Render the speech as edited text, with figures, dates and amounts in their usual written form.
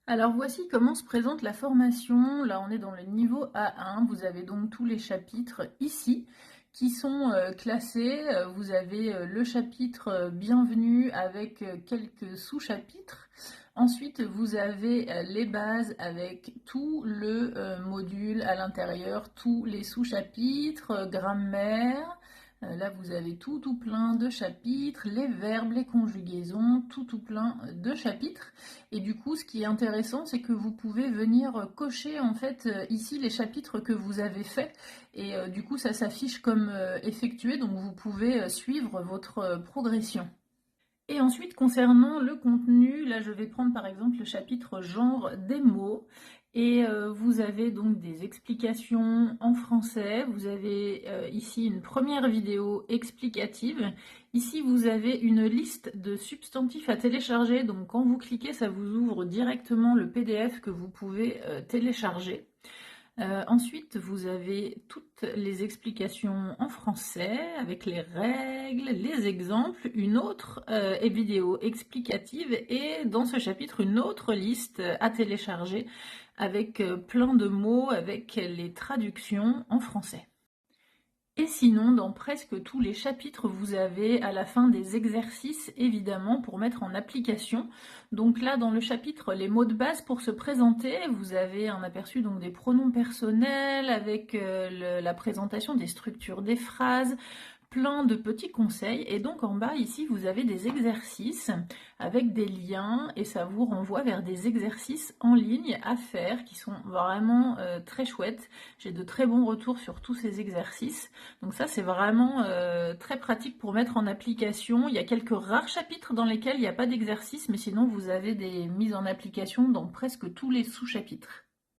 Alors voici comment se présente la formation. Là, on est dans le niveau A1. Vous avez donc tous les chapitres ici qui sont classés. Vous avez le chapitre Bienvenue avec quelques sous-chapitres. Ensuite, vous avez les bases avec tout le module à l'intérieur, tous les sous-chapitres, grammaire. Là, vous avez tout plein de chapitres, les verbes, les conjugaisons, tout plein de chapitres. Et du coup, ce qui est intéressant, c'est que vous pouvez venir cocher en fait ici les chapitres que vous avez faits. Et du coup, ça s'affiche comme effectué, donc vous pouvez suivre votre progression. Et ensuite, concernant le contenu, là je vais prendre par exemple le chapitre genre des mots. Et vous avez donc des explications en français. Vous avez ici une première vidéo explicative. Ici, vous avez une liste de substantifs à télécharger. Donc quand vous cliquez, ça vous ouvre directement le PDF que vous pouvez télécharger. Ensuite, vous avez toutes les explications en français avec les règles, les exemples, une autre vidéo explicative et dans ce chapitre une autre liste à télécharger avec plein de mots avec les traductions en français. Et sinon, dans presque tous les chapitres, vous avez à la fin des exercices, évidemment, pour mettre en application. Donc là, dans le chapitre les mots de base pour se présenter, vous avez un aperçu donc des pronoms personnels avec la présentation des structures des phrases, plein de petits conseils. Et donc en bas, ici, vous avez des exercices avec des liens et ça vous renvoie vers des exercices en ligne à faire qui sont vraiment très chouettes. J'ai de très bons retours sur tous ces exercices. Donc ça, c'est vraiment très pratique pour mettre en application. Il y a quelques rares chapitres dans lesquels il n'y a pas d'exercice, mais sinon, vous avez des mises en application dans presque tous les sous-chapitres.